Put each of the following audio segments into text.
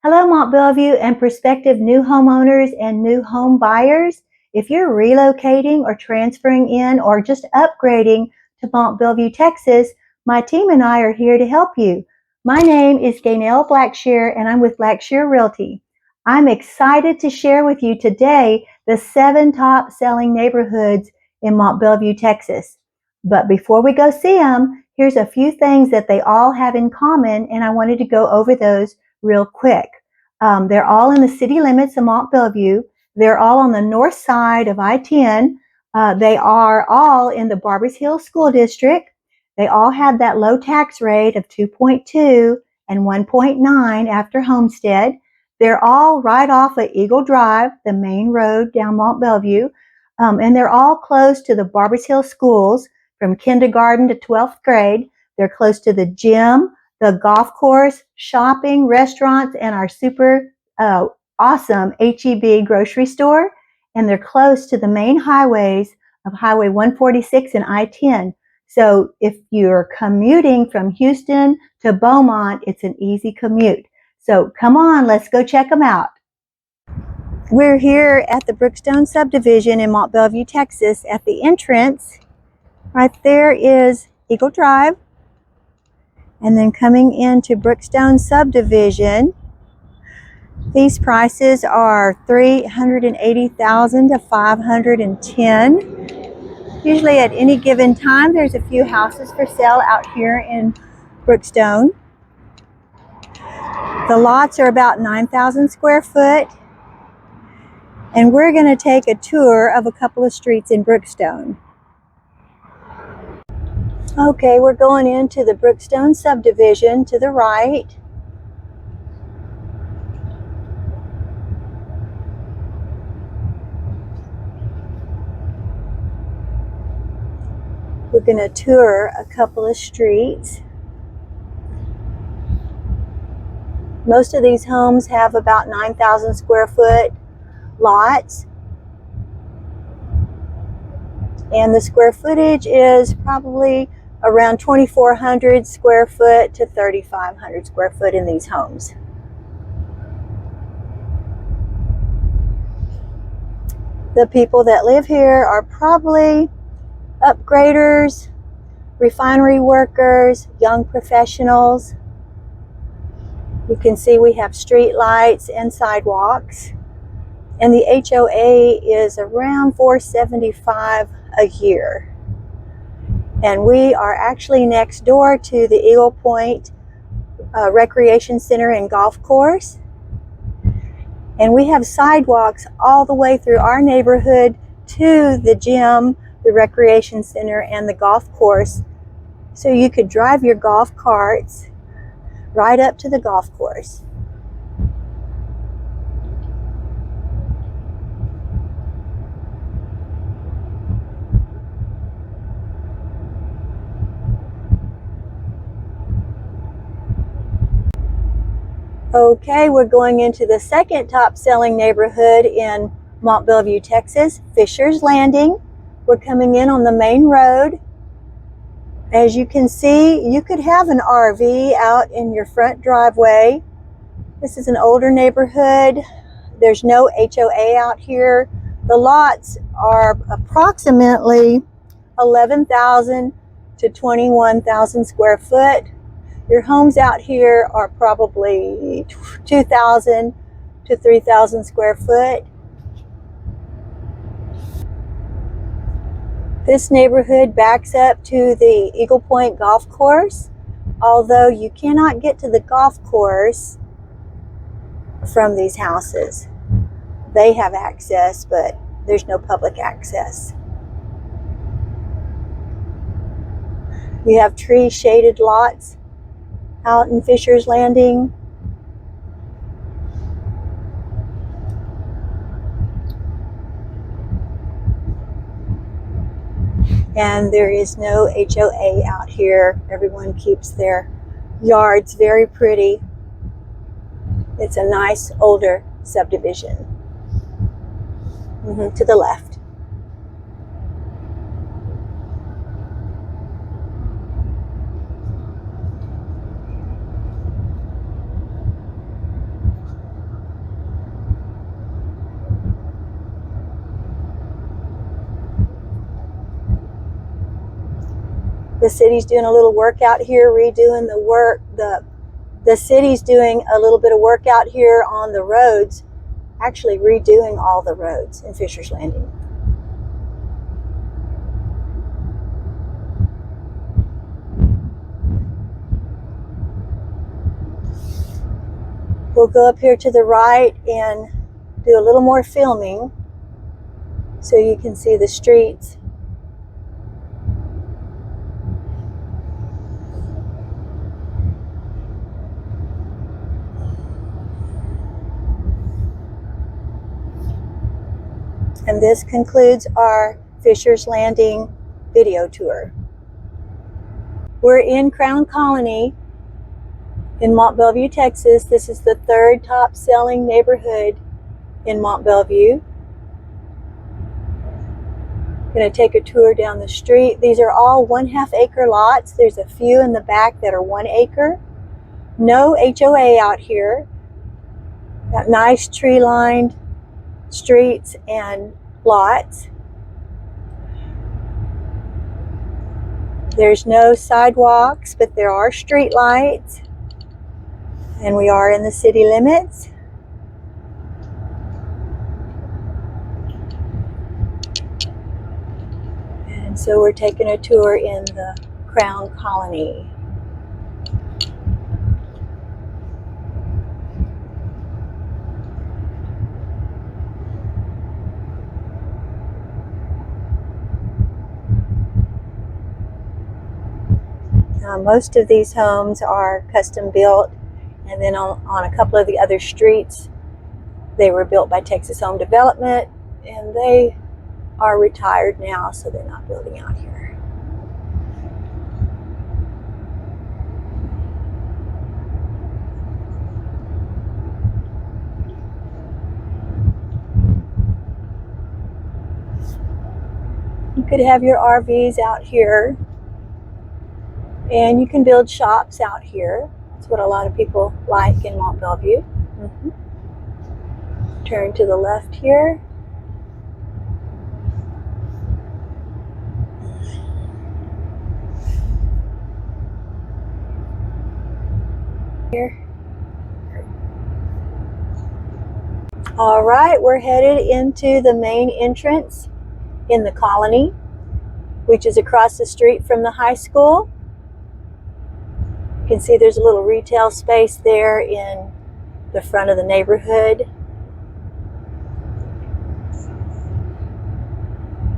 Hello, Mont Belvieu and prospective new homeowners and new home buyers. If you're relocating or transferring in or just upgrading to Mont Belvieu, Texas, my team and I are here to help you. My name is Gaynell Blackshear and I'm with Blackshear Realty. I'm excited to share with you today the 7 top selling neighborhoods in Mont Belvieu, Texas. But before we go see them, here's a few things that they all have in common, and I wanted to go over those real quick. They're all in the city limits of Mont Belvieu. They're all on the north side of I-10. They are all in the Barbers Hill School District. They all have that low tax rate of 2.2 and 1.9 after homestead. They're all right off of Eagle Drive, the main road down Mont Belvieu. And they're all close to the Barbers Hill schools from kindergarten to 12th grade. They're close to the gym, the golf course, shopping, restaurants, and our super awesome H-E-B grocery store. And they're close to the main highways of Highway 146 and I-10. So if you're commuting from Houston to Beaumont, it's an easy commute. So come on, let's go check them out. We're here at the Brookstone subdivision in Mont Belvieu, Texas. At the entrance, right there is Eagle Drive. And then coming into Brookstone subdivision, these prices are $380,000 to $510,000. Usually at any given time, there's a few houses for sale out here in Brookstone. The lots are about 9,000 square foot. And we're going to take a tour of a couple of streets in Brookstone. Okay, we're going into the Brookstone subdivision to the right. We're going to tour a couple of streets. Most of these homes have about 9,000 square foot lots. And the square footage is probably around 2,400 square foot to 3,500 square foot in these homes. The people that live here are probably upgraders, refinery workers, young professionals. You can see we have street lights and sidewalks. And the HOA is around $475 a year. And we are actually next door to the Eagle Point Recreation Center and Golf Course. And we have sidewalks all the way through our neighborhood to the gym, the recreation center, and the golf course. So you could drive your golf carts right up to the golf course. Okay, we're going into the second top selling neighborhood in Mont Belvieu, Texas, Fisher's Landing. We're coming in on the main road. As you can see, you could have an RV out in your front driveway. This is an older neighborhood. There's no HOA out here. The lots are approximately 11,000 to 21,000 square foot. Your homes out here are probably 2,000 to 3,000 square foot. This neighborhood backs up to the Eagle Point Golf Course, although you cannot get to the golf course from these houses. They have access, but there's no public access. You have tree shaded lots out in Fisher's Landing. And there is no HOA out here. Everyone keeps their yards very pretty. It's a nice older subdivision. To the left. The city's doing a little work out here, redoing the work. The city's doing a little bit of work out here on the roads, actually redoing all the roads in Fisher's Landing. We'll go up here to the right and do a little more filming so you can see the streets. And this concludes our Fisher's Landing video tour. We're in Crown Colony in Mont Belvieu, Texas. This is the third top selling neighborhood in Mont Belvieu. I'm going to take a tour down the street. These are all 1/2 acre lots. There's a few in the back that are 1 acre. No HOA out here. Got nice tree lined streets and lots. There's no sidewalks, but there are street lights. And we are in the city limits. And so we're taking a tour in the Crown Colony. Most of these homes are custom built, and then on a couple of the other streets, they were built by Texas Home Development, and they are retired now, so they're not building out here. You could have your RVs out here, and you can build shops out here. That's what a lot of people like in Mont Belvieu. Turn to the left here. All right, we're headed into the main entrance in the colony, which is across the street from the high school. You can see there's a little retail space there in the front of the neighborhood.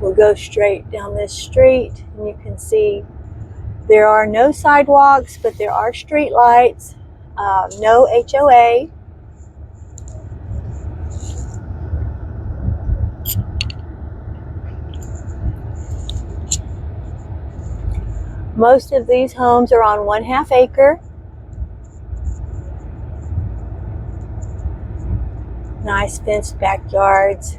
We'll go straight down this street, and you can see there are no sidewalks, but there are street lights, no HOA. Most of these homes are on 1/2 acre. Nice fenced backyards.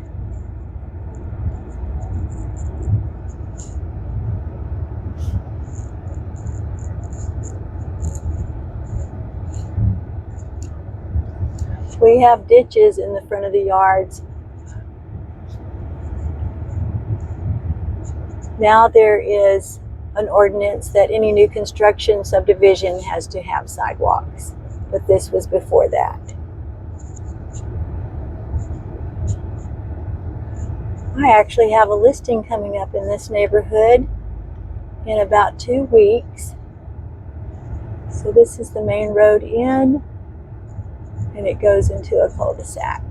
We have ditches in the front of the yards. Now there is an ordinance that any new construction subdivision has to have sidewalks, but this was before that. I actually have a listing coming up in this neighborhood in about 2 weeks. So this is the main road in, and it goes into a cul-de-sac.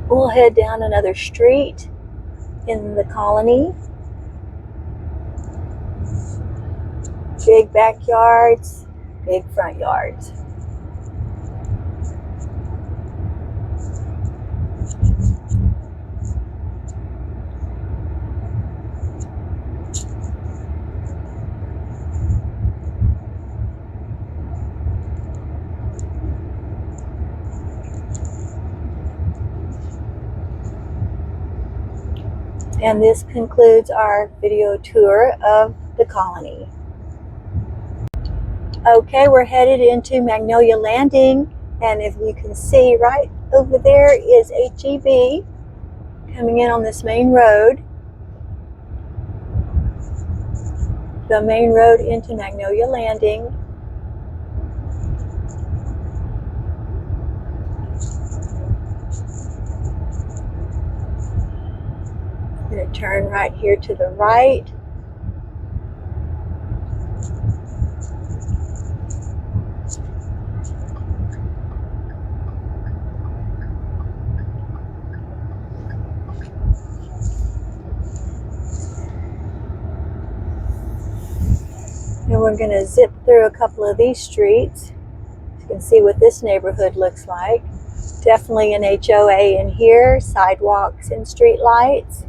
We'll head down another street in the colony. Big backyards, big front yards. And this concludes our video tour of the colony. Okay, we're headed into Magnolia Landing, and if you can see right over there is HEB coming in on this main road. The main road into Magnolia Landing. I'm going to turn right here to the right. And we're going to zip through a couple of these streets. You can see what this neighborhood looks like. Definitely an HOA in here, sidewalks and street lights.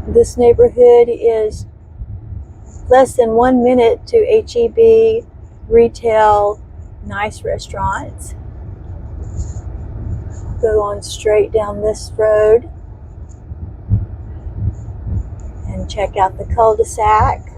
This neighborhood is less than 1 minute to HEB, retail, nice restaurants. Go on straight down this road and check out the cul-de-sac.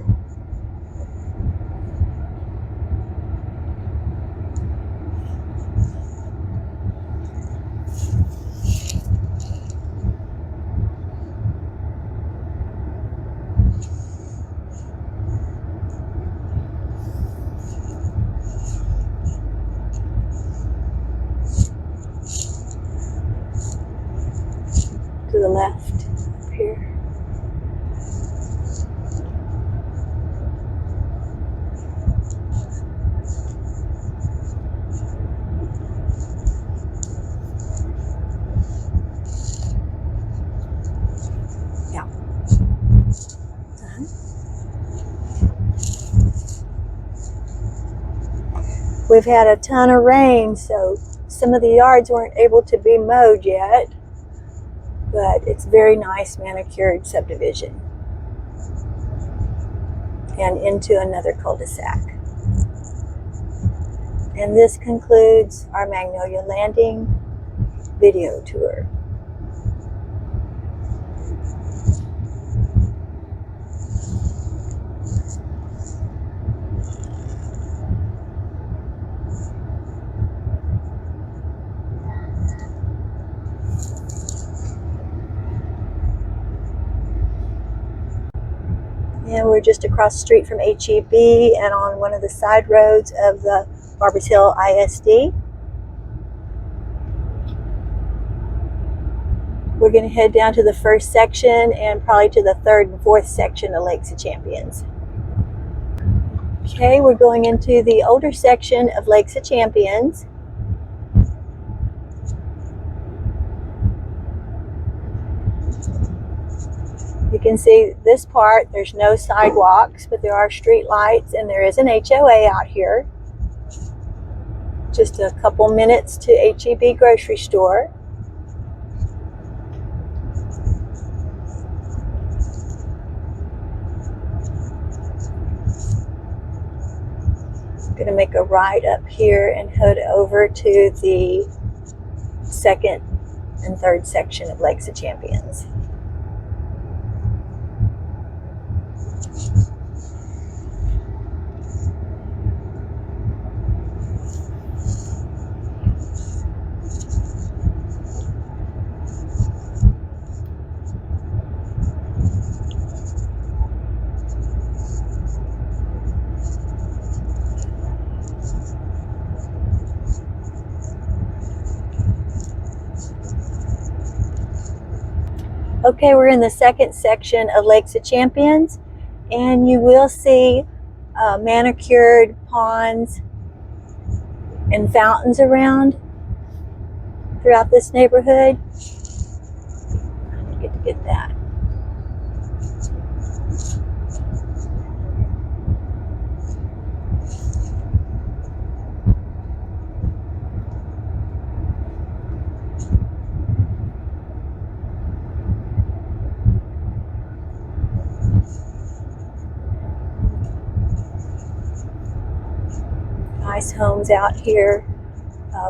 To the left up here. Yeah. We've had a ton of rain, so some of the yards weren't able to be mowed yet. But it's very nice manicured subdivision. And into another cul-de-sac. And this concludes our Magnolia Landing video tour. And we're just across the street from HEB and on one of the side roads of the Barbers Hill ISD. We're going to head down to the first section and probably to the third and fourth section of Lakes of Champions. Okay, we're going into the older section of Lakes of Champions. You can see this part, there's no sidewalks, but there are street lights and there is an HOA out here. Just a couple minutes to HEB grocery store. I'm going to make a right up here and head over to the second and third section of Lakes of Champions. Okay, we're in the second section of Lakes of Champions, and you will see manicured ponds and fountains around throughout this neighborhood. I get to get that. Nice homes out here.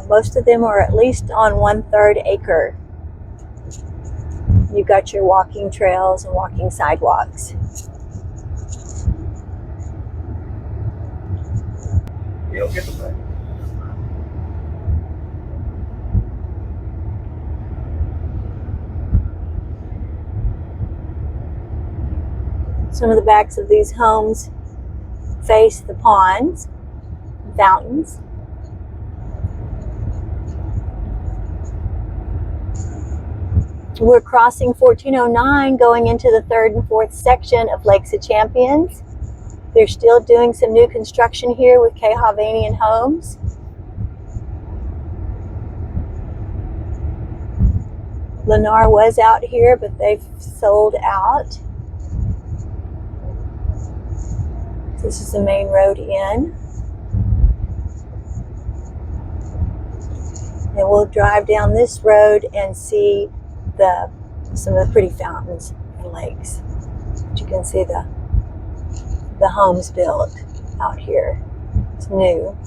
Most of them are at least on 1/3 acre. You've got your walking trails and walking sidewalks. You'll get the back. Some of the backs of these homes face the ponds, fountains. We're crossing 1409 going into the third and fourth section of Lakes of Champions. They're still doing some new construction here with K. Hovanian Homes. Lennar was out here, but they've sold out. This is the main road in. And we'll drive down this road and see some of the pretty fountains and lakes. But you can see the homes built out here. It's new.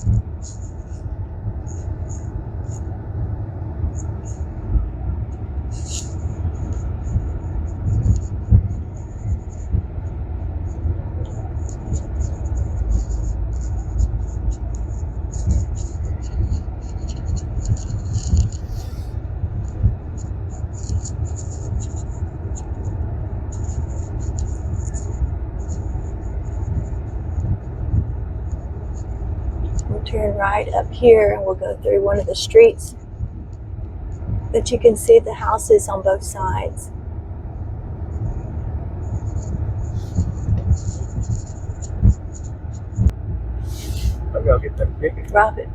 We'll turn right up here and we'll go through one of the streets that you can see the houses on both sides. Maybe I'll get them tickets. Drop it.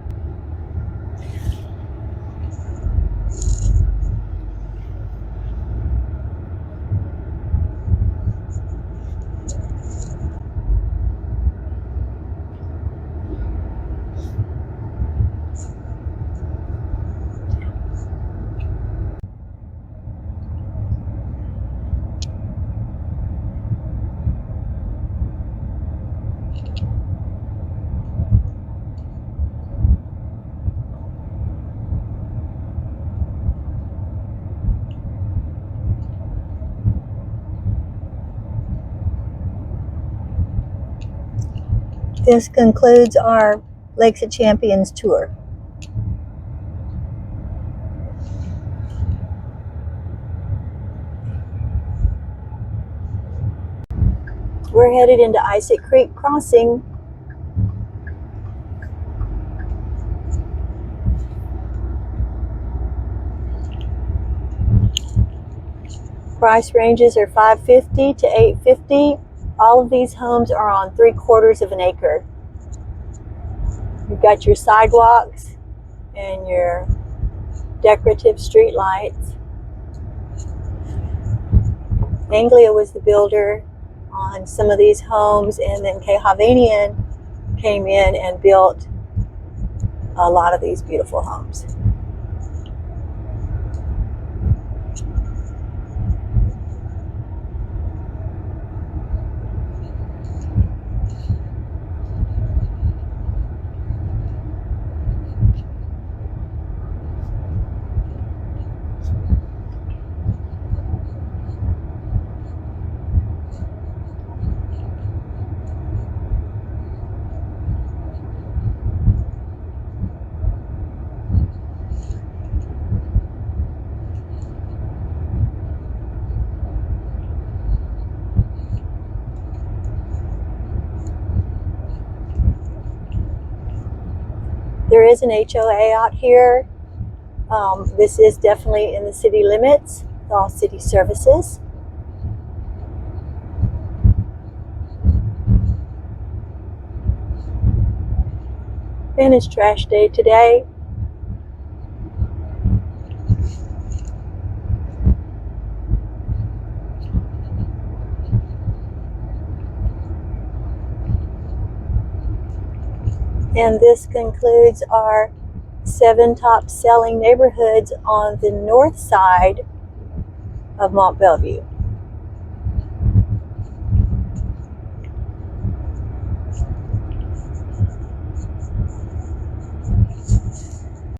This concludes our Lakes of Champions tour. We're headed into Isaac Creek Crossing. Price ranges are $550 to $850. All of these homes are on 3/4 of an acre. You've got your sidewalks and your decorative street lights. Anglia was the builder on some of these homes, and then K. Hovanian came in and built a lot of these beautiful homes. There is an HOA out here. This is definitely in the city limits, with all city services. And it's trash day today. And this concludes our 7 top selling neighborhoods on the north side of Mont Belvieu.